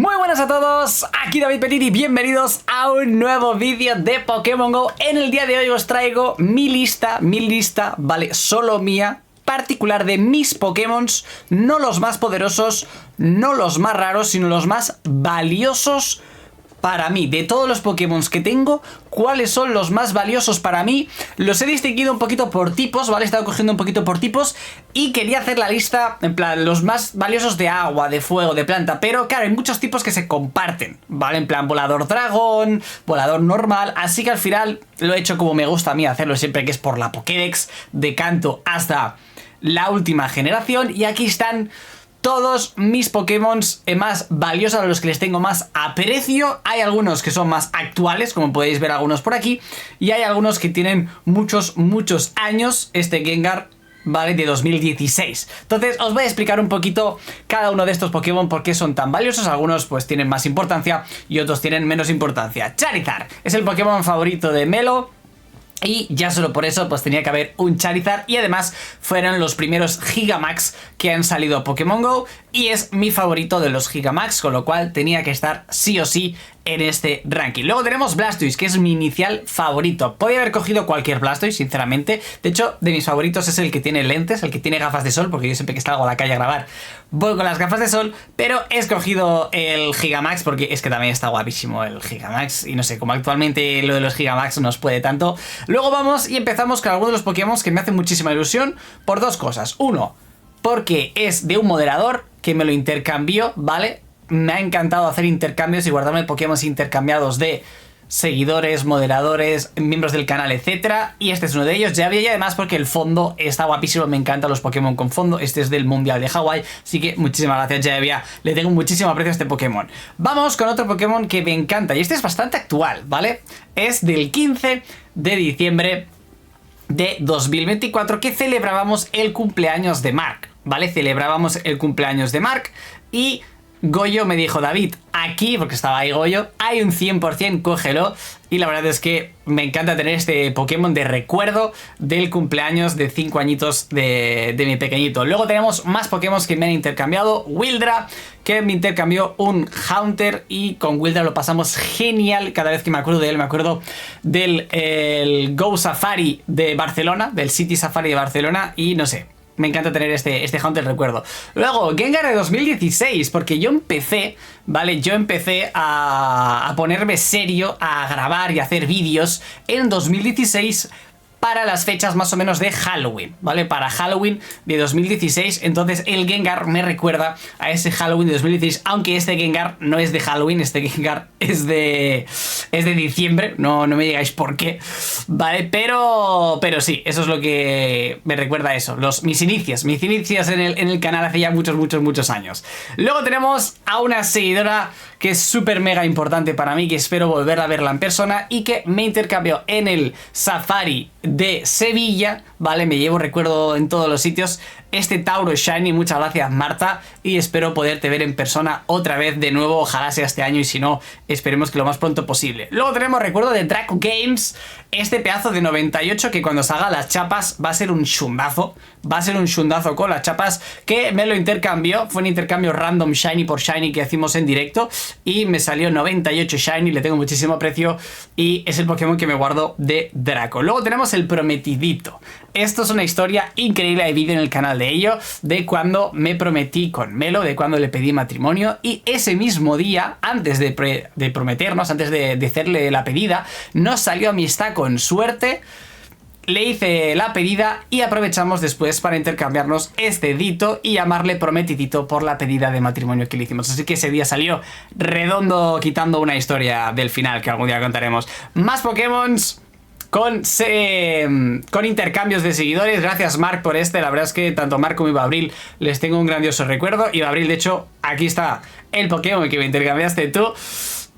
Muy buenas a todos, aquí David Petit y bienvenidos a un nuevo vídeo de Pokémon GO. En el día de hoy os traigo mi lista, vale, solo mía, particular de mis Pokémon, no los más poderosos, no los más raros, sino los más valiosos para mí. De todos los Pokémon que tengo, ¿cuáles son los más valiosos para mí? Los he distinguido un poquito por tipos, ¿vale? He estado cogiendo un poquito por tipos y quería hacer la lista, en plan, los más valiosos de agua, de fuego, de planta. Pero claro, hay muchos tipos que se comparten, ¿vale? En plan, volador dragón, volador normal. Así que al final lo he hecho como me gusta a mí hacerlo siempre, que es por la Pokédex, de Kanto hasta la última generación. Y aquí están todos mis Pokémon más valiosos, a los que les tengo más aprecio. Hay algunos que son más actuales, como podéis ver algunos por aquí, y hay algunos que tienen muchos años. Este Gengar, vale, de 2016. Entonces os voy a explicar un poquito cada uno de estos Pokémon por qué son tan valiosos. Algunos pues tienen más importancia y otros tienen menos importancia. Charizard es el Pokémon favorito de Melo, y ya solo por eso pues tenía que haber un Charizard. Y además fueron los primeros Gigamax que han salido a Pokémon GO, y es mi favorito de los Gigamax, con lo cual tenía que estar sí o sí en este ranking. Luego tenemos Blastoise, que es mi inicial favorito. Podría haber cogido cualquier Blastoise, sinceramente. De hecho, de mis favoritos es el que tiene lentes, el que tiene gafas de sol, porque yo siempre que salgo a la calle a grabar voy con las gafas de sol. Pero he escogido el Gigamax porque es que también está guapísimo el Gigamax, y no sé, como actualmente lo de los Gigamax nos puede tanto. Luego vamos y empezamos con algunos de los Pokémon que me hacen muchísima ilusión por dos cosas. Uno, porque es de un moderador que me lo intercambió, ¿vale? Me ha encantado hacer intercambios y guardarme Pokémon intercambiados de seguidores, moderadores, miembros del canal, etcétera. Y este es uno de ellos. Ya había, y además porque el fondo está guapísimo. Me encantan los Pokémon con fondo. Este es del Mundial de Hawái, así que muchísimas gracias, ya había. Le tengo muchísimo aprecio a este Pokémon. Vamos con otro Pokémon que me encanta, y este es bastante actual, ¿vale? Es del 15 de diciembre de 2024, que celebrábamos el cumpleaños de Mark, ¿vale? Celebrábamos el cumpleaños de Mark y Goyo me dijo: David, aquí, porque estaba ahí Goyo, hay un 100%, cógelo. Y la verdad es que me encanta tener este Pokémon de recuerdo del cumpleaños de 5 añitos de mi pequeñito. Luego tenemos más Pokémon que me han intercambiado. Wildra, que me intercambió un Haunter, y con Wildra lo pasamos genial. Cada vez que me acuerdo de él, me acuerdo del el Go Safari de Barcelona, del City Safari de Barcelona, y no sé, me encanta tener este Haunter recuerdo. Luego, Gengar de 2016, porque yo empecé, ¿vale? Yo empecé a ponerme serio, a grabar y a hacer vídeos en 2016, para las fechas más o menos de Halloween, ¿vale? Para Halloween de 2016. Entonces el Gengar me recuerda a ese Halloween de 2016, aunque este Gengar no es de Halloween, este Gengar es de diciembre, no me digáis por qué, ¿vale? Pero sí, eso es lo que me recuerda a eso, mis inicios en el canal hace ya muchos años. Luego tenemos a una seguidora que es súper mega importante para mí, que espero volver a verla en persona, y que me intercambió en el Safari de Sevilla, ¿vale? Me llevo recuerdo en todos los sitios este Tauro Shiny. Muchas gracias, Marta, y espero poderte ver en persona otra vez de nuevo. Ojalá sea este año, y si no, esperemos que lo más pronto posible. Luego tenemos recuerdo de Draco Games, este pedazo de 98 que cuando salga las chapas va a ser un chundazo. Va a ser un chundazo con las chapas, que me lo intercambió. Fue un intercambio random Shiny por Shiny que hicimos en directo, y me salió 98 Shiny. Le tengo muchísimo aprecio y es el Pokémon que me guardo de Draco. Luego tenemos el Prometidito. Esto es una historia increíble, hay vídeo en el canal de ello, de cuando me prometí con Melo, de cuando le pedí matrimonio. Y ese mismo día, antes de prometernos, antes de hacerle la pedida, nos salió amistad con suerte. Le hice la pedida y aprovechamos después para intercambiarnos este dito y llamarle Prometidito por la pedida de matrimonio que le hicimos. Así que ese día salió redondo, quitando una historia del final que algún día contaremos. Más Pokémon con intercambios de seguidores. Gracias, Mark, por este. La verdad es que tanto Mark como Ibabril les tengo un grandioso recuerdo. Ibabril, de hecho, aquí está el Pokémon que me intercambiaste tú.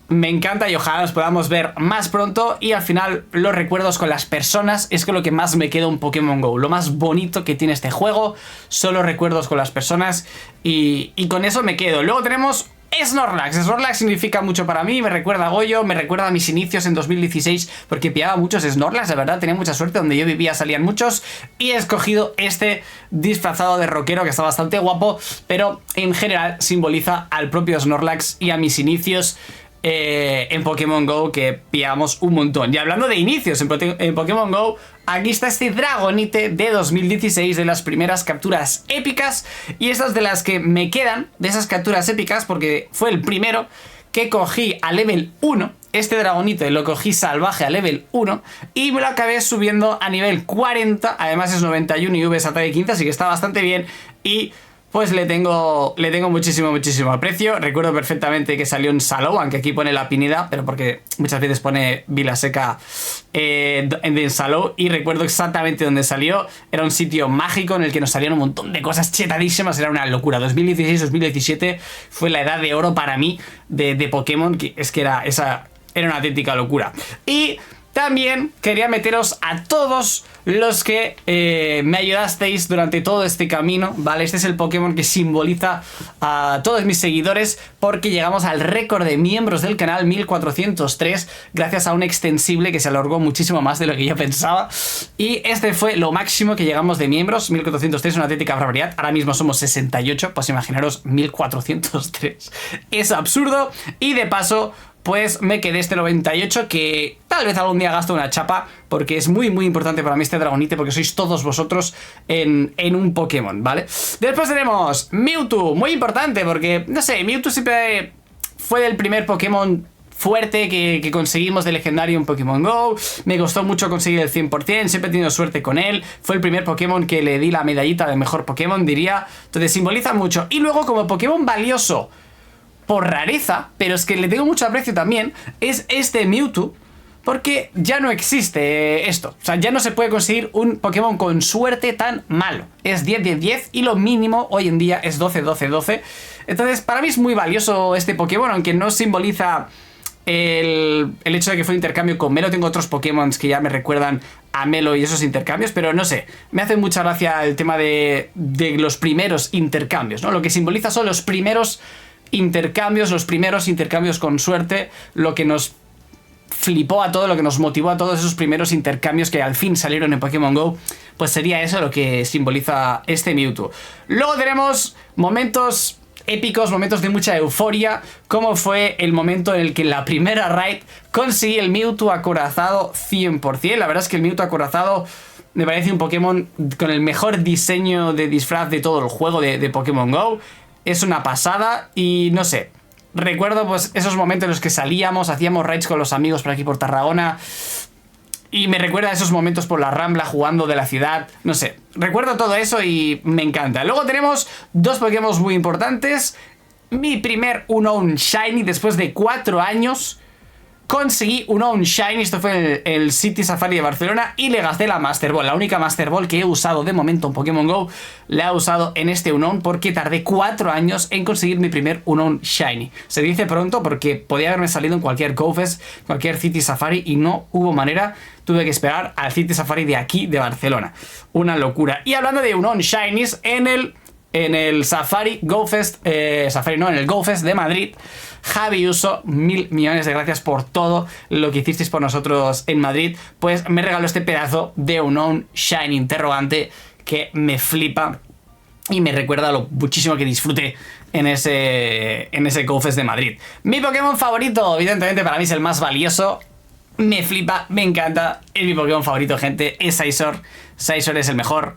Me encanta y ojalá nos podamos ver más pronto. Y al final, los recuerdos con las personas es que lo que más me queda un Pokémon GO. Lo más bonito que tiene este juego son los recuerdos con las personas, y con eso me quedo. Luego tenemos Snorlax. Snorlax significa mucho para mí, me recuerda a Goyo, me recuerda a mis inicios en 2016 porque pillaba muchos Snorlax, la verdad tenía mucha suerte, donde yo vivía salían muchos y he escogido este disfrazado de rockero que está bastante guapo, pero en general simboliza al propio Snorlax y a mis inicios en Pokémon GO, que pillamos un montón. Y hablando de inicios en Pokémon GO, aquí está este Dragonite de 2016, de las primeras capturas épicas, y estas de las que me quedan, de esas capturas épicas, porque fue el primero que cogí a level 1. Este Dragonite lo cogí salvaje a level 1 y me lo acabé subiendo a nivel 40, además es 91 y V es ataque 15, así que está bastante bien y pues le tengo muchísimo aprecio. Recuerdo perfectamente que salió en Salou, aunque aquí pone La Pineda, pero porque muchas veces pone Vilaseca en Salou, y recuerdo exactamente dónde salió. Era un sitio mágico en el que nos salieron un montón de cosas chetadísimas, era una locura. 2016-2017 fue la edad de oro para mí de Pokémon, que es que era una auténtica locura. Y también quería meteros a todos los que me ayudasteis durante todo este camino, ¿vale? Este es el Pokémon que simboliza a todos mis seguidores, porque llegamos al récord de miembros del canal, 1403, gracias a un extensible que se alargó muchísimo más de lo que yo pensaba. Y este fue lo máximo que llegamos de miembros, 1403, una auténtica barbaridad. Ahora mismo somos 68, pues imaginaros 1403. Es absurdo. Y de paso, pues me quedé este 98, que tal vez algún día gasto una chapa, porque es muy importante para mí este Dragonite, porque sois todos vosotros en un Pokémon, ¿vale? Después tenemos Mewtwo, muy importante, porque, no sé, Mewtwo siempre fue el primer Pokémon fuerte que conseguimos de legendario en Pokémon GO. Me costó mucho conseguir el 100%, siempre he tenido suerte con él. Fue el primer Pokémon que le di la medallita de mejor Pokémon, diría. Entonces simboliza mucho. Y luego, como Pokémon valioso por rareza, pero es que le tengo mucho aprecio también, es este Mewtwo, porque ya no existe esto. O sea, ya no se puede conseguir un Pokémon con suerte tan malo. Es 10-10-10 y lo mínimo hoy en día es 12-12-12. Entonces, para mí es muy valioso este Pokémon, aunque no simboliza el hecho de que fue intercambio con Melo. Tengo otros Pokémon que ya me recuerdan a Melo y esos intercambios, pero no sé, me hace mucha gracia el tema de los primeros intercambios, ¿no? Lo que simboliza son los primeros intercambios con suerte, lo que nos flipó a todo, lo que nos motivó a todos esos primeros intercambios que al fin salieron en Pokémon GO, pues sería eso lo que simboliza este Mewtwo. Luego tenemos momentos épicos, momentos de mucha euforia, como fue el momento en el que en la primera raid conseguí el Mewtwo acorazado 100%. La verdad es que el Mewtwo acorazado me parece un Pokémon con el mejor diseño de disfraz de todo el juego de Pokémon GO. Es una pasada y no sé, recuerdo pues esos momentos en los que salíamos, hacíamos raids con los amigos por aquí por Tarragona, y me recuerda a esos momentos por la Rambla jugando de la ciudad, no sé, recuerdo todo eso y me encanta. Luego tenemos dos Pokémon muy importantes. Mi primer Unown Shiny después de 4 años. Conseguí un Unown Shiny, esto fue el City Safari de Barcelona, y le gasté la Master Ball, la única Master Ball que he usado de momento en Pokémon GO, la he usado en este Unown porque tardé 4 años en conseguir mi primer Unown Shiny. Se dice pronto porque podía haberme salido en cualquier GoFest, cualquier City Safari, y no hubo manera, tuve que esperar al City Safari de aquí, de Barcelona. Una locura. Y hablando de Unown Shinies, en el Safari GoFest, en el GoFest de Madrid, Javi Uso, 1000 millones de gracias por todo lo que hicisteis por nosotros en Madrid, pues me regaló este pedazo de Unown Shiny interrogante que me flipa y me recuerda lo muchísimo que disfruté en ese GoFest de Madrid. Mi Pokémon favorito, evidentemente para mí es el más valioso, me flipa, me encanta, es mi Pokémon favorito, gente, es Scizor. Scizor es el mejor.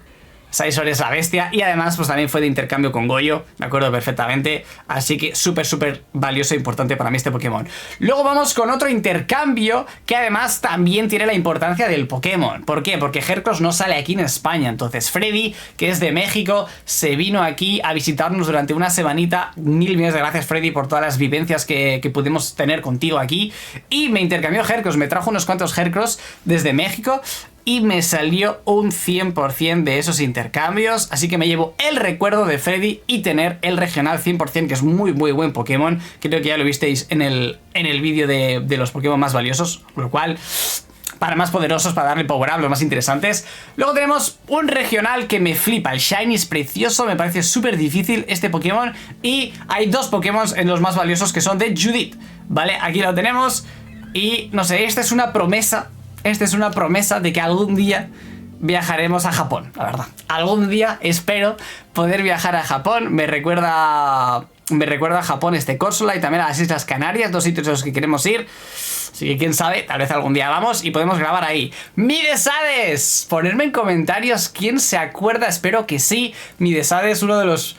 Scizor es la bestia, y además pues también fue de intercambio con Goyo, me acuerdo perfectamente, así que súper valioso e importante para mí este Pokémon. Luego vamos con otro intercambio que además también tiene la importancia del Pokémon. ¿Por qué? Porque Heracross no sale aquí en España, entonces Freddy, que es de México, se vino aquí a visitarnos durante una semanita. 1000 millones de gracias, Freddy, por todas las vivencias que pudimos tener contigo aquí, y me intercambió Heracross, me trajo unos cuantos Heracross desde México, y me salió un 100% de esos intercambios, así que me llevo el recuerdo de Freddy y tener el regional 100%, que es muy buen Pokémon. Creo que ya lo visteis en el vídeo de los Pokémon más valiosos, con lo cual para más poderosos, para darle power up, los más interesantes. Luego tenemos un regional que me flipa. El Shiny es precioso, me parece súper difícil este Pokémon. Y hay dos Pokémon en los más valiosos que son de Judith, ¿vale? Aquí lo tenemos. Y no sé, esta es una promesa. Esta es una promesa de que algún día viajaremos a Japón, la verdad. Algún día espero poder viajar a Japón. Me recuerda a Japón este Corsola y también a las Islas Canarias, dos sitios a los que queremos ir. Así que quién sabe, tal vez algún día vamos y podemos grabar ahí. ¡Midesades! Ponerme en comentarios quién se acuerda, espero que sí. Midesades, uno de los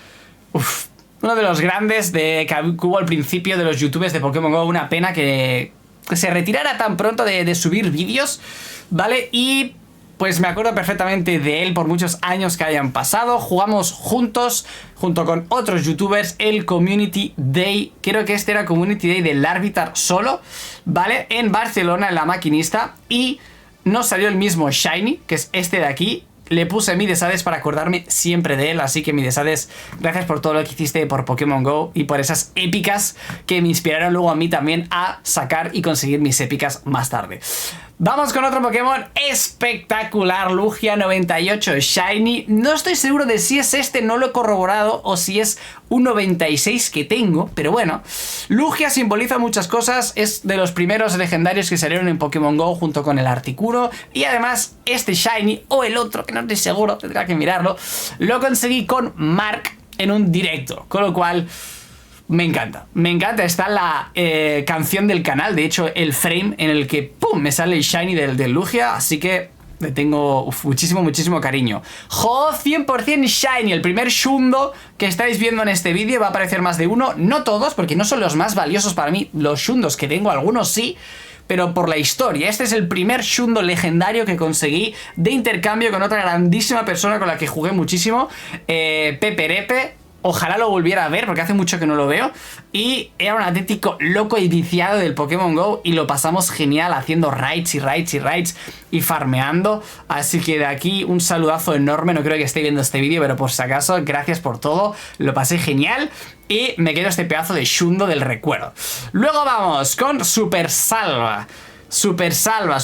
grandes que hubo al principio de los youtubers de Pokémon GO. Una pena que se retirara tan pronto de subir vídeos, ¿vale? Y pues me acuerdo perfectamente de él por muchos años que hayan pasado. Jugamos juntos, junto con otros youtubers, el Community Day. Creo que este era Community Day del Larvitar solo, ¿vale? En Barcelona, en la maquinista. Y nos salió el mismo Shiny, que es este de aquí. Le puse Midesades para acordarme siempre de él. Así que Midesades, gracias por todo lo que hiciste por Pokémon GO y por esas épicas que me inspiraron luego a mí también a sacar y conseguir mis épicas más tarde. Vamos con otro Pokémon espectacular, Lugia 98 Shiny. No estoy seguro de si es este, no lo he corroborado, o si es un 96 que tengo, pero bueno. Lugia simboliza muchas cosas, es de los primeros legendarios que salieron en Pokémon GO junto con el Articuno. Y además este Shiny, o el otro, que no estoy seguro, tendrá que mirarlo, lo conseguí con Mark en un directo, con lo cual me encanta, está la canción del canal, de hecho el frame en el que ¡pum! Me sale el Shiny del Lugia, así que le tengo muchísimo cariño. ¡Jo! 100% Shiny, el primer Shundo que estáis viendo en este vídeo. Va a aparecer más de uno, no todos, porque no son los más valiosos para mí los Shundos que tengo, algunos sí, pero por la historia. Este es el primer Shundo legendario que conseguí de intercambio con otra grandísima persona con la que jugué muchísimo, Peperepe. Ojalá lo volviera a ver porque hace mucho que no lo veo. Y era un auténtico loco y viciado del Pokémon GO. Y lo pasamos genial haciendo raids y raids y raids y farmeando. Así que de aquí un saludazo enorme. No creo que esté viendo este vídeo, pero por si acaso, gracias por todo. Lo pasé genial. Y me quedo este pedazo de Shundo del recuerdo. Luego vamos con Super Salva. Super Salva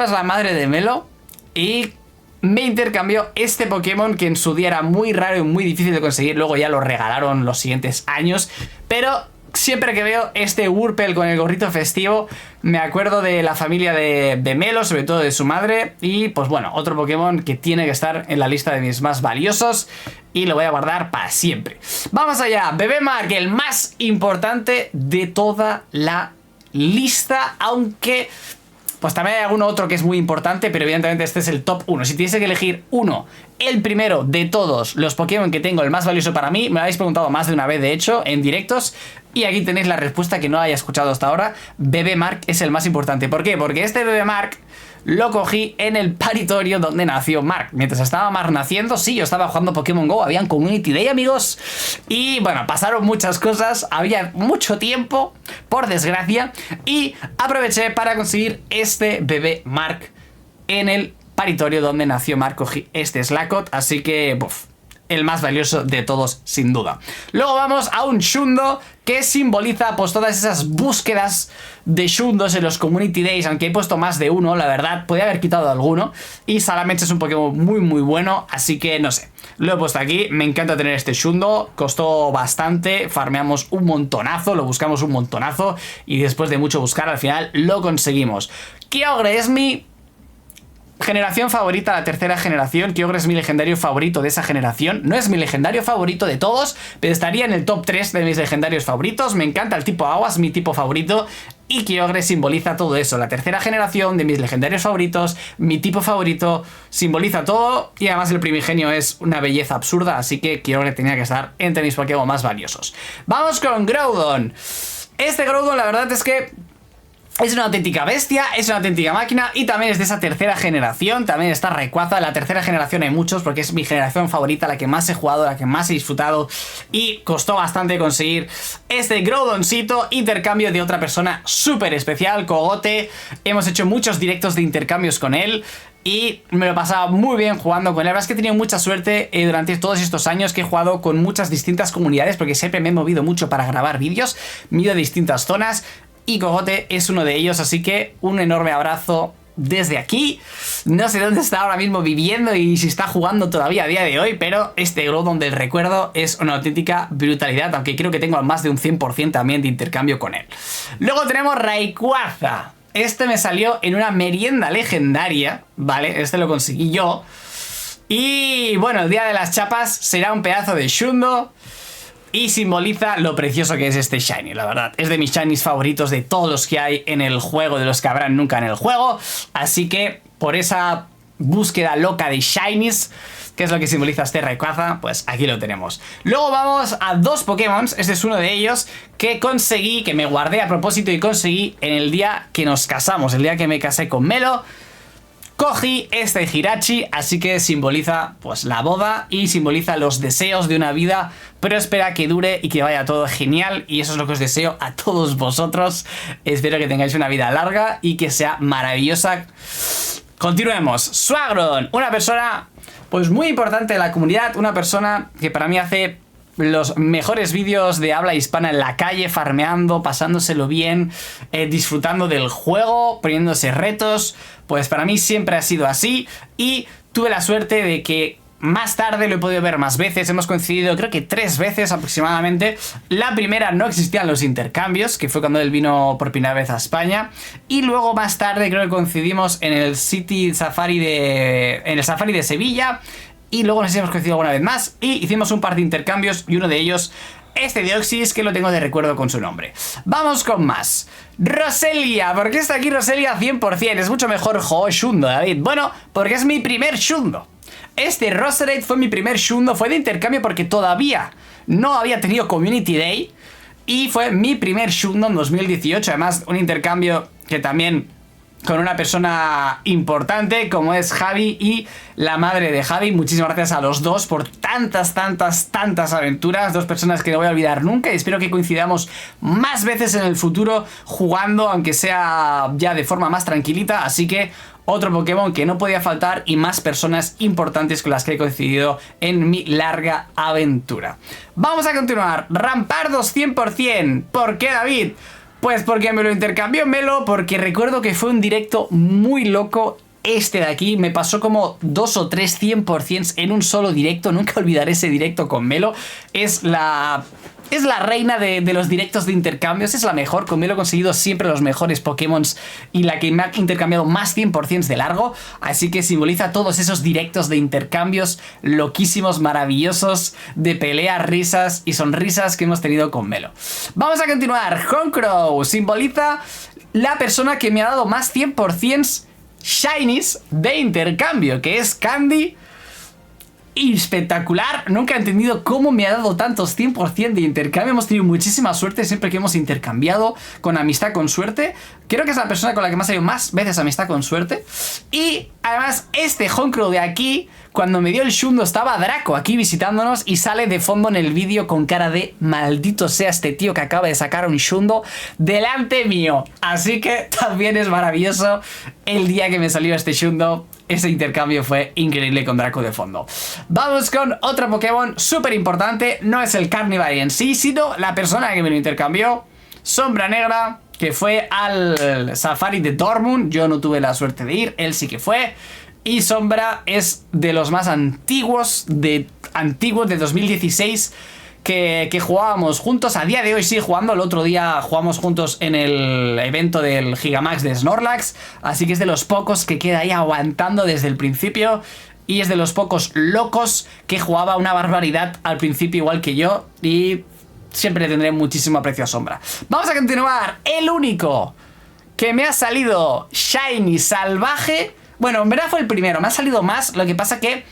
es la madre de Melo. Y me intercambió este Pokémon que en su día era muy raro y muy difícil de conseguir. Luego ya lo regalaron los siguientes años. Pero siempre que veo este Wurmple con el gorrito festivo, me acuerdo de la familia de Melo, sobre todo de su madre. Y pues bueno, otro Pokémon que tiene que estar en la lista de mis más valiosos. Y lo voy a guardar para siempre. Vamos allá, Bebé Mark, el más importante de toda la lista. Aunque pues también hay algún otro que es muy importante, pero evidentemente este es el top 1. Si tuviese que elegir uno, el primero de todos los Pokémon que tengo, el más valioso para mí, me lo habéis preguntado más de una vez, de hecho, en directos, y aquí tenéis la respuesta que no haya escuchado hasta ahora. Bebé Mark es el más importante. ¿Por qué? Porque este Bebé Mark lo cogí en el paritorio donde nació Mark. Mientras estaba Mark naciendo, sí, yo estaba jugando Pokémon GO, había un Community Day, amigos. Y bueno, pasaron muchas cosas, había mucho tiempo, por desgracia, y aproveché para conseguir este Bebé Mark en el paritorio donde nació Mark. Cogí este Slackoth, así que el más valioso de todos, sin duda. Luego vamos a un Shundo que simboliza pues todas esas búsquedas de Shundos en los Community Days, aunque he puesto más de uno, la verdad, podía haber quitado alguno. Y Salamence es un Pokémon muy bueno, así que no sé, lo he puesto aquí. Me encanta tener este Shundo, costó bastante, farmeamos un montonazo, lo buscamos un montonazo y después de mucho buscar al final lo conseguimos. Kyogre es mi generación favorita, la tercera generación. Kyogre es mi legendario favorito de esa generación. No es mi legendario favorito de todos, pero estaría en el top 3 de mis legendarios favoritos. Me encanta el tipo agua, es mi tipo favorito. Y Kyogre simboliza todo eso. La tercera generación de mis legendarios favoritos, mi tipo favorito, simboliza todo. Y además el primigenio es una belleza absurda, así que Kyogre tenía que estar entre mis Pokémon más valiosos. Vamos con Groudon. Este Groudon, la verdad es que es una auténtica bestia, es una auténtica máquina y también es de esa tercera generación. También está Rayquaza. La tercera generación hay muchos porque es mi generación favorita, la que más he jugado, la que más he disfrutado y costó bastante conseguir este Groudoncito. Intercambio de otra persona súper especial, Kogote. Hemos hecho muchos directos de intercambios con él y me lo he pasado muy bien jugando con él. La verdad es que he tenido mucha suerte durante todos estos años que he jugado con muchas distintas comunidades, porque siempre me he movido mucho para grabar vídeos, me he ido a distintas zonas. Y Kogote es uno de ellos, así que un enorme abrazo desde aquí. No sé dónde está ahora mismo viviendo y si está jugando todavía a día de hoy, pero este Groudon del recuerdo es una auténtica brutalidad, aunque creo que tengo más de un 100% también de intercambio con él. Luego tenemos Rayquaza. Este me salió en una merienda legendaria, ¿vale? Este lo conseguí yo. Y bueno, el día de las chapas será un pedazo de Shundo y simboliza lo precioso que es este Shiny, la verdad. Es de mis Shinies favoritos de todos los que hay en el juego, de los que habrán nunca en el juego. Así que por esa búsqueda loca de Shinies, que es lo que simboliza este Rayquaza, pues aquí lo tenemos. Luego vamos a dos Pokémon, este es uno de ellos, que conseguí, que me guardé a propósito y conseguí en el día que nos casamos, el día que me casé con Melo. Cogí este Hirachi, así que simboliza pues la boda y simboliza los deseos de una vida próspera que dure y que vaya todo genial, y eso es lo que os deseo a todos vosotros. Espero que tengáis una vida larga y que sea maravillosa. Continuemos. Suagron, una persona pues muy importante de la comunidad, una persona que para mí hace los mejores vídeos de habla hispana en la calle, farmeando, pasándoselo bien, disfrutando del juego, poniéndose retos. Pues para mí siempre ha sido así y tuve la suerte de que más tarde lo he podido ver más veces. Hemos coincidido creo que 3 veces aproximadamente. La primera no existían los intercambios, que fue cuando él vino por primera vez a España, y luego más tarde creo que coincidimos en el Safari de Sevilla. Y luego nos hemos coincidido alguna vez más y hicimos un par de intercambios, y uno de ellos, este Deoxys, que lo tengo de recuerdo con su nombre. Vamos con más. Roselia, ¿por qué está aquí Roselia 100%? Es mucho mejor Shundo, David. Bueno, porque es mi primer Shundo. Este Roserade fue mi primer Shundo, fue de intercambio porque todavía no había tenido Community Day. Y fue mi primer Shundo en 2018, además un intercambio que también con una persona importante como es Javi y la madre de Javi. Muchísimas gracias a los dos por tantas aventuras. Dos personas que no voy a olvidar nunca y espero que coincidamos más veces en el futuro jugando, aunque sea ya de forma más tranquilita. Así que otro Pokémon que no podía faltar y más personas importantes con las que he coincidido en mi larga aventura. Vamos a continuar. Rampardos 100%. ¿Por qué, David? Pues porque me lo intercambió Melo, porque recuerdo que fue un directo muy loco. Este de aquí me pasó como 2 o 3 100% en un solo directo. Nunca olvidaré ese directo con Melo. Es la reina de los directos de intercambios. Es la mejor. Con Melo he conseguido siempre los mejores Pokémon y la que me ha intercambiado más 100% de largo. Así que simboliza todos esos directos de intercambios loquísimos, maravillosos, de peleas, risas y sonrisas que hemos tenido con Melo. Vamos a continuar. Honchkrow simboliza la persona que me ha dado más 100% Shinies de intercambio, que es Candy. Espectacular, nunca he entendido cómo me ha dado tantos 100% de intercambio. Hemos tenido muchísima suerte siempre que hemos intercambiado, con amistad con suerte. Creo que es la persona con la que me ha salido más veces amistad con suerte. Y además este Honchkrow de aquí, cuando me dio el Shundo estaba Draco aquí visitándonos y sale de fondo en el vídeo con cara de maldito sea este tío que acaba de sacar un Shundo delante mío. Así que también es maravilloso el día que me salió este Shundo. Ese intercambio fue increíble con Draco de fondo. Vamos con otro Pokémon súper importante. No es el Carnivore en sí, sino la persona que me lo intercambió. Sombra Negra, que fue al Safari de Dortmund. Yo no tuve la suerte de ir, él sí que fue. Y Sombra es de los más antiguos de 2016 que jugábamos juntos. A día de hoy sigue jugando. El otro día jugamos juntos en el evento del Gigamax de Snorlax. Así que es de los pocos que queda ahí aguantando desde el principio. Y es de los pocos locos que jugaba una barbaridad al principio igual que yo. Y siempre le tendré muchísimo aprecio a Sombra. Vamos a continuar. El único que me ha salido Shiny Salvaje. Bueno, en verdad fue el primero. Me ha salido más. Lo que pasa que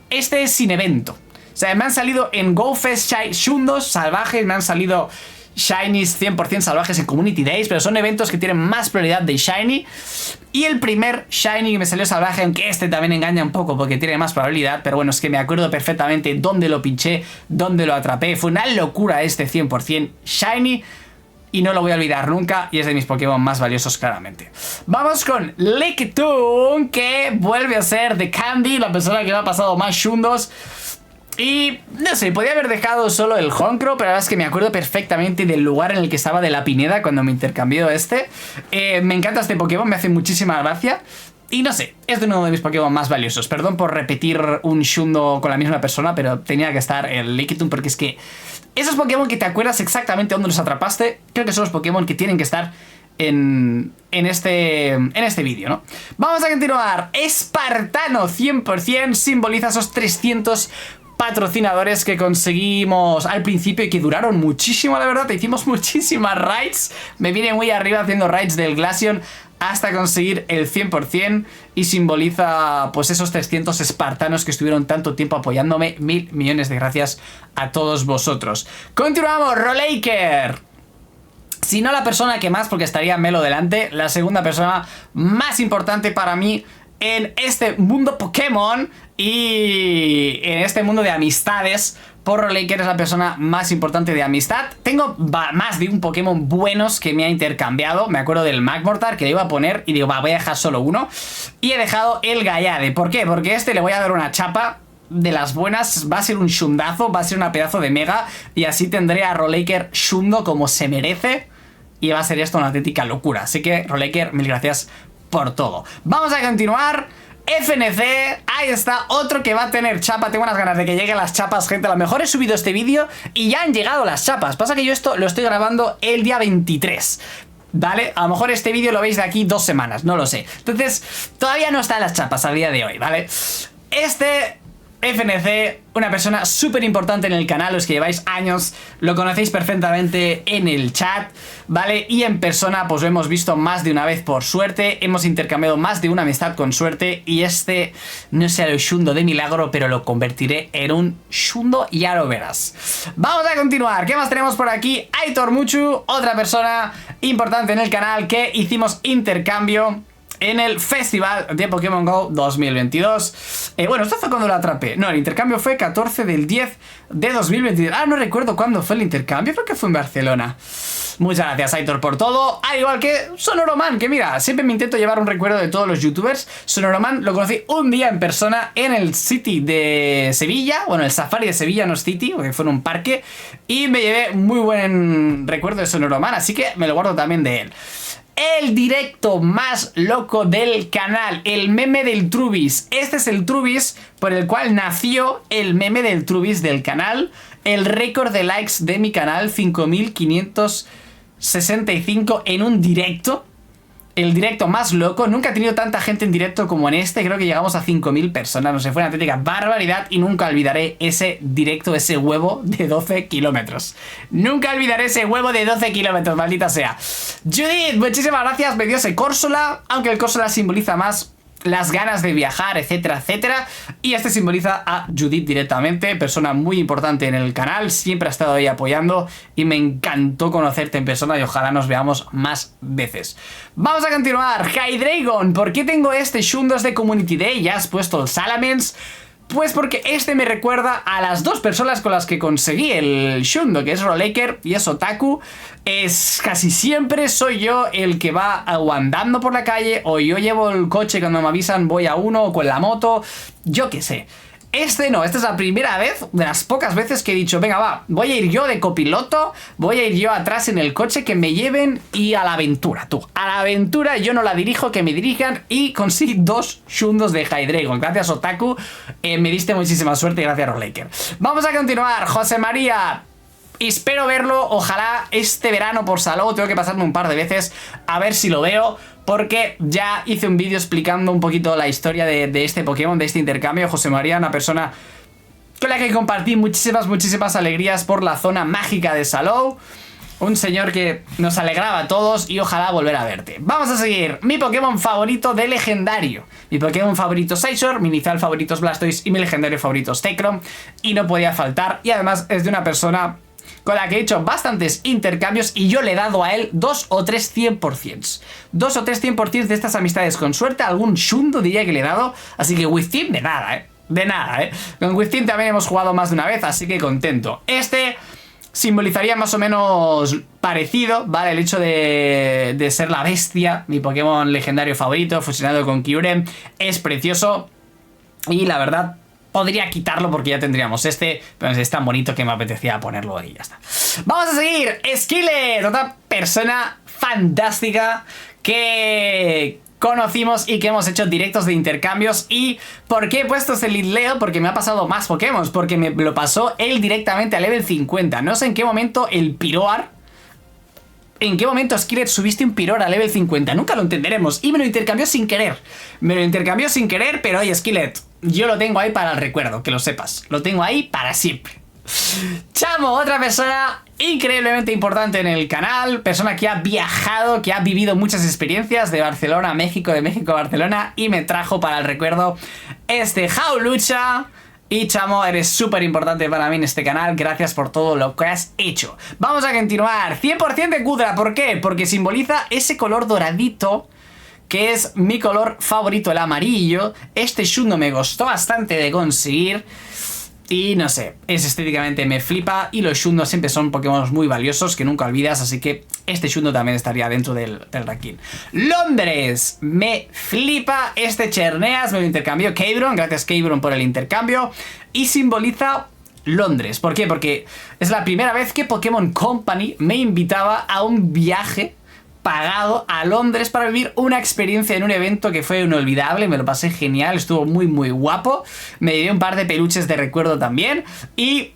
este es sin evento. O sea, me han salido en GoFest Shundos salvajes, me han salido Shinies 100% salvajes en Community Days, pero son eventos que tienen más prioridad de Shiny. Y el primer Shiny que me salió salvaje, aunque este también engaña un poco porque tiene más probabilidad, pero bueno, es que me acuerdo perfectamente dónde lo pinché, dónde lo atrapé. Fue una locura este 100% Shiny y no lo voy a olvidar nunca y es de mis Pokémon más valiosos claramente. Vamos con Lickitung, que vuelve a ser de Candy, la persona que me ha pasado más Shundos. Y no sé, podía haber dejado solo el Honchkrow, pero la verdad es que me acuerdo perfectamente del lugar en el que estaba de la Pineda cuando me intercambió este. Me encanta este Pokémon, me hace muchísima gracia. Y no sé, es de uno de mis Pokémon más valiosos. Perdón por repetir un Shundo con la misma persona, pero tenía que estar el Lickitung porque es que esos Pokémon que te acuerdas exactamente dónde los atrapaste, creo que son los Pokémon que tienen que estar en este vídeo, ¿no? Vamos a continuar. Espartano 100% simboliza esos 300 patrocinadores que conseguimos al principio y que duraron muchísimo, la verdad. Hicimos muchísimas raids. Me vine muy arriba haciendo raids del Glaceon hasta conseguir el 100% y simboliza pues esos 300 espartanos que estuvieron tanto tiempo apoyándome. 1000 millones de gracias a todos vosotros. Continuamos, Rolaiker. Si no la persona que más, porque estaría Melo delante, la segunda persona más importante para mí en este mundo Pokémon y en este mundo de amistades. Por Rolaiker es la persona más importante de amistad. Tengo más de un Pokémon buenos que me ha intercambiado. Me acuerdo del Magmortar que le iba a poner y digo, voy a dejar solo uno. Y he dejado el Gallade. ¿Por qué? Porque este le voy a dar una chapa de las buenas, va a ser un Shundazo, va a ser una pedazo de mega y así tendré a Rolaiker Shundo como se merece y va a ser esto una auténtica locura. Así que Rolaiker, mil gracias por todo. Vamos a continuar. FNC, ahí está, otro que va a tener chapa. Tengo unas ganas de que lleguen las chapas, gente. A lo mejor he subido este vídeo y ya han llegado las chapas. Pasa que yo esto lo estoy grabando el día 23, ¿vale? A lo mejor este vídeo lo veis de aquí 2 semanas, no lo sé. Entonces, todavía no están las chapas a día de hoy, ¿vale? FNC, una persona súper importante en el canal, los que lleváis años, lo conocéis perfectamente en el chat, ¿vale? Y en persona pues lo hemos visto más de una vez por suerte, hemos intercambiado más de una amistad con suerte y no sea el Shundo de milagro, pero lo convertiré en un Shundo y ya lo verás. Vamos a continuar, ¿qué más tenemos por aquí? Aitor Muchu, otra persona importante en el canal que hicimos intercambio en el Festival de Pokémon GO 2022. Bueno, esto fue cuando lo atrapé. No, el intercambio fue 14 del 10 de 2022. Ah, no recuerdo cuándo fue el intercambio. Creo que fue en Barcelona. Muchas gracias, Aitor, por todo. Al igual que Sonoroman, que mira, siempre me intento llevar un recuerdo de todos los youtubers. Sonoroman lo conocí un día en persona en el City de Sevilla. Bueno, el Safari de Sevilla, no es City, porque fue en un parque. Y me llevé muy buen recuerdo de Sonoroman, así que me lo guardo también de él. El directo más loco del canal, el meme del Trubis. Este es el Trubis por el cual nació el meme del Trubis del canal. El récord de likes de mi canal, 5565 en un directo. El directo más loco, nunca he tenido tanta gente en directo como en este. Creo que llegamos a 5000 personas, no sé, fue una auténtica barbaridad. Y nunca olvidaré ese directo, ese huevo de 12 kilómetros. Nunca olvidaré ese huevo de 12 kilómetros, maldita sea. Judith, muchísimas gracias, me dio ese Corsola. Aunque el Corsola simboliza más las ganas de viajar, etcétera, etcétera. Y este simboliza a Judith directamente, persona muy importante en el canal, siempre ha estado ahí apoyando y me encantó conocerte en persona y ojalá nos veamos más veces. Vamos a continuar. Hydreigon, ¿por qué tengo este Shundos de Community Day? Ya has puesto el Salamence. Pues porque este me recuerda a las dos personas con las que conseguí el Shundo, que es Rolaiker y es Otaku. Es casi siempre soy yo el que va andando por la calle, o yo llevo el coche cuando me avisan voy a uno, o con la moto, yo qué sé. Este no, esta es la primera vez, de las pocas veces que he dicho, venga va, voy a ir yo de copiloto, voy a ir yo atrás en el coche, que me lleven y a la aventura, tú. A la aventura, yo no la dirijo, que me dirijan, y conseguí 2 Shundos de Hydreigon. Gracias, Otaku, me diste muchísima suerte y gracias, Rolaiker. Vamos a continuar, José María. Espero verlo, ojalá este verano por Salou, tengo que pasarme un par de veces a ver si lo veo, porque ya hice un vídeo explicando un poquito la historia de este Pokémon, de este intercambio. José María, una persona con la que compartí muchísimas alegrías por la zona mágica de Salou. Un señor que nos alegraba a todos y ojalá volver a verte. Vamos a seguir. Mi Pokémon favorito de legendario. Mi Pokémon favorito es Scizor, mi inicial favorito es Blastoise y mi legendario favorito es Zekrom. Y no podía faltar. Y además es de una persona con la que he hecho bastantes intercambios y yo le he dado a él 2 o 3 100%. 2 o 3 100% de estas amistades. Con suerte algún Shundo diría que le he dado. Así que Withim de nada, de nada, Con Withim también hemos jugado más de una vez, así que contento. Este simbolizaría más o menos parecido, ¿vale? El hecho de ser la bestia, mi Pokémon legendario favorito, fusionado con Kyurem, es precioso. Y la verdad, podría quitarlo porque ya tendríamos este, pero es tan bonito que me apetecía ponerlo y ya está. Vamos a seguir. Skillet, otra persona fantástica que conocimos y que hemos hecho directos de intercambios. ¿Y por qué he puesto este Leo? Porque me ha pasado más Pokémon, porque me lo pasó él directamente a level 50. No sé en qué momento el Piroar, en qué momento Skillet subiste un Piroar a level 50, nunca lo entenderemos. Y me lo intercambió sin querer. Me lo intercambió sin querer, pero oye, Skillet, yo lo tengo ahí para el recuerdo, que lo sepas. Lo tengo ahí para siempre. Chamo, otra persona increíblemente importante en el canal, persona que ha viajado, que ha vivido muchas experiencias de Barcelona a México, de México a Barcelona, y me trajo para el recuerdo este Jaulucha. Y chamo, eres súper importante para mí en este canal, gracias por todo lo que has hecho. Vamos a continuar, 100% de Kudra, ¿por qué? Porque simboliza ese color doradito, que es mi color favorito, el amarillo. Este Shundo me costó bastante de conseguir. Y no sé, es estéticamente me flipa. Y los Shundo siempre son Pokémon muy valiosos que nunca olvidas. Así que este Shundo también estaría dentro del ranking. Londres, me flipa. Este Cherneas me lo intercambió Keibron. Gracias Keibron por el intercambio. Y simboliza Londres. ¿Por qué? Porque es la primera vez que Pokémon Company me invitaba a un viaje pagado a Londres para vivir una experiencia en un evento que fue inolvidable. Me lo pasé genial, estuvo muy muy guapo. Me llevé un par de peluches de recuerdo también. Y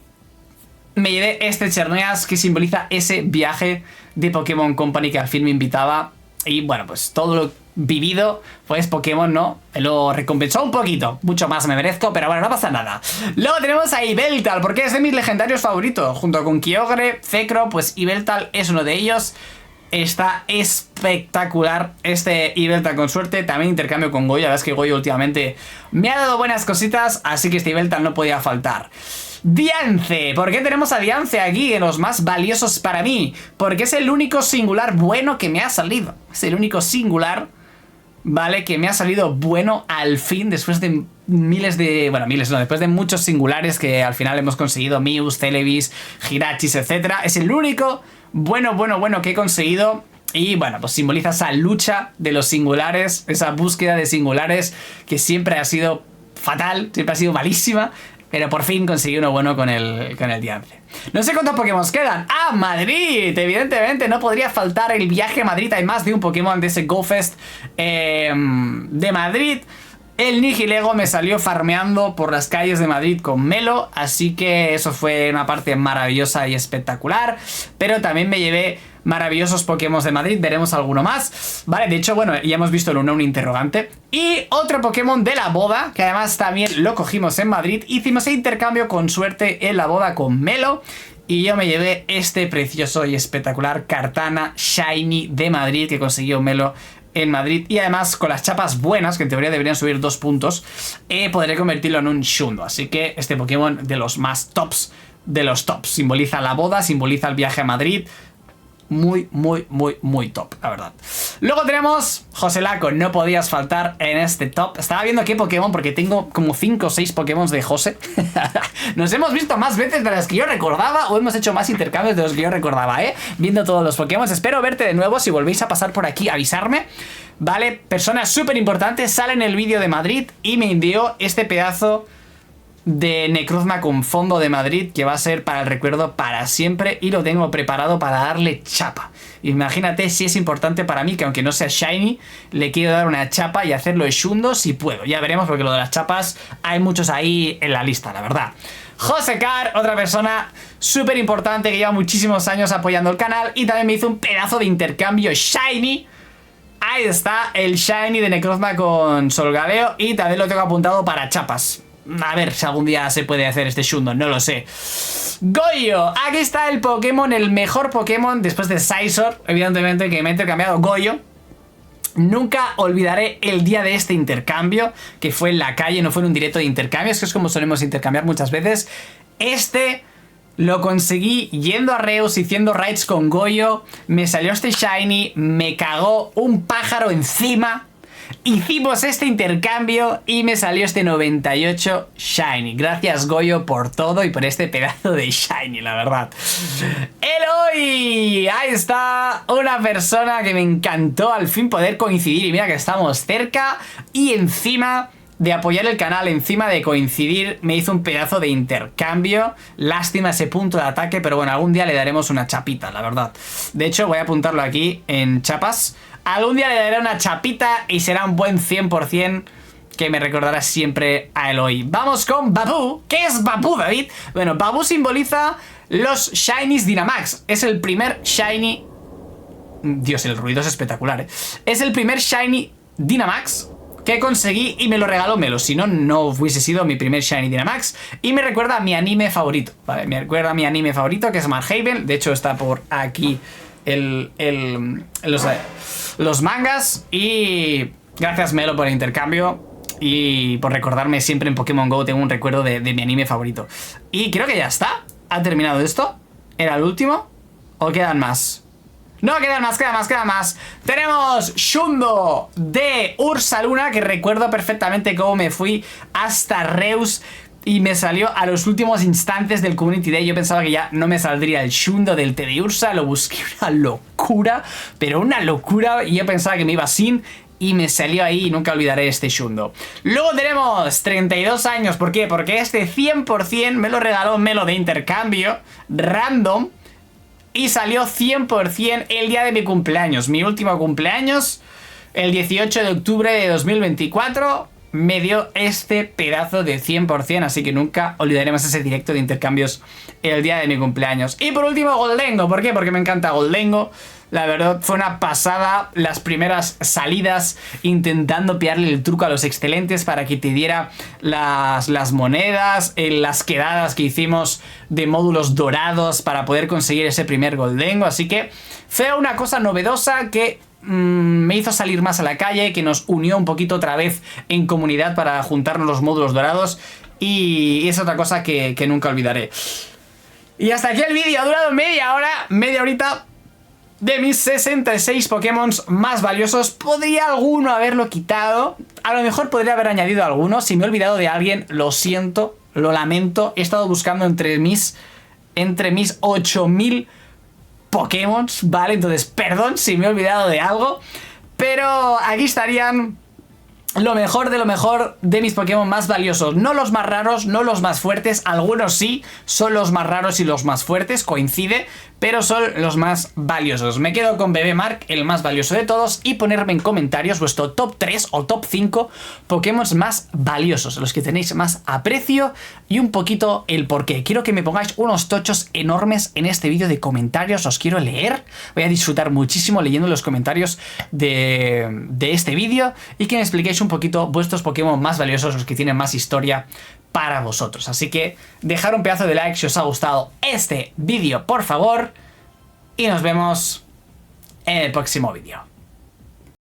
me llevé este Cherneas que simboliza ese viaje de Pokémon Company que al fin me invitaba. Y bueno, pues todo lo vivido, pues Pokémon, ¿no? Me lo recompensó un poquito. Mucho más me merezco, pero bueno, no pasa nada. Luego tenemos a Yveltal, porque es de mis legendarios favoritos. Junto con Kyogre, Zekrom, pues Yveltal es uno de ellos. Está espectacular este Yveltal con suerte. También intercambio con Goyo. La verdad es que Goyo últimamente me ha dado buenas cositas, así que este Yveltal no podía faltar. Diance. ¿Por qué tenemos a Diance aquí en los más valiosos para mí? Porque es el único singular bueno que me ha salido. Es el único singular, ¿vale? Que me ha salido bueno al fin, después de miles de... Bueno, miles no, después de muchos singulares que al final hemos conseguido. Mews, Celebi, Hirachis, etc. Es el único bueno que he conseguido. Y bueno, pues simboliza esa lucha de los singulares, esa búsqueda de singulares que siempre ha sido fatal, siempre ha sido malísima. Pero por fin conseguí uno bueno con el Diance. No sé cuántos Pokémon quedan. ¡Ah, Madrid! Evidentemente no podría faltar el viaje a Madrid. Hay más de un Pokémon de ese GoFest de Madrid. El Nihilego me salió farmeando por las calles de Madrid con Melo. Así que eso fue una parte maravillosa y espectacular. Pero también me llevé maravillosos Pokémon de Madrid. Veremos alguno más. Vale, de hecho, bueno, ya hemos visto el un interrogante. Y otro Pokémon de la boda, que además también lo cogimos en Madrid. Hicimos el intercambio con suerte en la boda con Melo. Y yo me llevé este precioso y espectacular Kartana Shiny de Madrid que consiguió Melo en Madrid. Y además con las chapas buenas, que en teoría deberían subir 2 puntos, podré convertirlo en un Shundo. Así que este Pokémon de los más tops de los tops. Simboliza la boda, simboliza el viaje a Madrid. Muy top, la verdad. Luego tenemos Joselaco, no podías faltar en este top. Estaba viendo qué Pokémon, porque tengo como 5 o 6 Pokémon de José. Nos hemos visto más veces de las que yo recordaba, o hemos hecho más intercambios de los que yo recordaba, viendo todos los Pokémon. Espero verte de nuevo. Si volvéis a pasar por aquí, avisarme. Vale, persona súper importante, sale en el vídeo de Madrid y me envió este pedazo de Necrozma con fondo de Madrid que va a ser para el recuerdo para siempre, y lo tengo preparado para darle chapa. Imagínate si es importante para mí, que aunque no sea shiny, le quiero dar una chapa y hacerlo de Shundo si puedo. Ya veremos, porque lo de las chapas hay muchos ahí en la lista, la verdad. Josecar, otra persona súper importante que lleva muchísimos años apoyando el canal y también me hizo un pedazo de intercambio shiny. Ahí está, el shiny de Necrozma con Solgaleo, y también lo tengo apuntado para chapas. A ver si algún día se puede hacer este Shundo, no lo sé. Goyo, aquí está el Pokémon, el mejor Pokémon después de Scizor, evidentemente, que me he intercambiado. Goyo. Nunca olvidaré el día de este intercambio, que fue en la calle, no fue en un directo de intercambios, que es como solemos intercambiar muchas veces. Este lo conseguí yendo a Reus, haciendo raids con Goyo. Me salió este shiny, me cagó un pájaro encima. Hicimos este intercambio y me salió este 98 shiny. Gracias, Goyo, por todo y por este pedazo de shiny, la verdad. Eloy, ahí está, una persona que me encantó al fin poder coincidir, y mira que estamos cerca. Y encima de apoyar el canal encima de coincidir, me hizo un pedazo de intercambio. Lástima ese punto de ataque, pero bueno, algún día le daremos una chapita, la verdad. De hecho, voy a apuntarlo aquí en chapas. Algún día le daré una chapita y será un buen 100% que me recordará siempre a Eloy. Vamos con Babu. ¿Qué es Babu, David? Bueno, Babu simboliza los Shinies Dynamax. Es el primer Shiny... Dios, el ruido es espectacular, ¿eh? Es el primer Shiny Dynamax que conseguí y me lo regaló Melo. Si no, no hubiese sido mi primer Shiny Dynamax. Y me recuerda a mi anime favorito, ¿vale? Me recuerda a mi anime favorito, que es Marhaven. De hecho, está por aquí los mangas. Y gracias, Melo, por el intercambio. Y por recordarme siempre en Pokémon GO. Tengo un recuerdo de mi anime favorito. Y creo que ya está. ¿Ha terminado esto? ¿Era el último? ¿O quedan más? No, quedan más. Tenemos Shundo de Ursaluna, que recuerdo perfectamente cómo me fui hasta Reus y me salió a los últimos instantes del Community Day. Yo pensaba que ya no me saldría el Shundo del T de Ursa, lo busqué una locura, pero una locura, y yo pensaba que me iba sin, y me salió ahí y nunca olvidaré este Shundo. Luego tenemos 32 años, ¿por qué? Porque este 100% me lo regaló Melo de intercambio, random, y salió 100% el día de mi cumpleaños. Mi último cumpleaños, el 18 de octubre de 2024, me dio este pedazo de 100%. Así que nunca olvidaremos ese directo de intercambios el día de mi cumpleaños. Y por último, Goldengo. ¿Por qué? Porque me encanta Goldengo. La verdad, fue una pasada las primeras salidas intentando pillarle el truco a los excelentes para que te diera las monedas, las quedadas que hicimos de módulos dorados para poder conseguir ese primer Goldengo. Así que fue una cosa novedosa que me hizo salir más a la calle, que nos unió un poquito otra vez en comunidad para juntarnos los módulos dorados. Y es otra cosa que nunca olvidaré. Y hasta aquí el vídeo, ha durado media horita. De mis 66 Pokémon más valiosos, ¿podría alguno haberlo quitado? A lo mejor podría haber añadido alguno. Si me he olvidado de alguien, lo siento, lo lamento. He estado buscando entre mis 8000 Pokémon, ¿vale? Entonces, perdón si me he olvidado de algo. Pero aquí estarían lo mejor de mis Pokémon más valiosos. No los más raros, no los más fuertes. Algunos sí, son los más raros y los más fuertes, coincide, pero son los más valiosos. Me quedo con Bebé Mark, el más valioso de todos, y ponerme en comentarios vuestro top 3 o top 5 Pokémon más valiosos, los que tenéis más aprecio y un poquito el porqué. Quiero que me pongáis unos tochos enormes en este vídeo de comentarios, os quiero leer. Voy a disfrutar muchísimo leyendo los comentarios de este vídeo y que me expliquéis un poquito vuestros Pokémon más valiosos, los que tienen más historia para vosotros. Así que dejar un pedazo de like si os ha gustado este vídeo, por favor, y nos vemos en el próximo vídeo.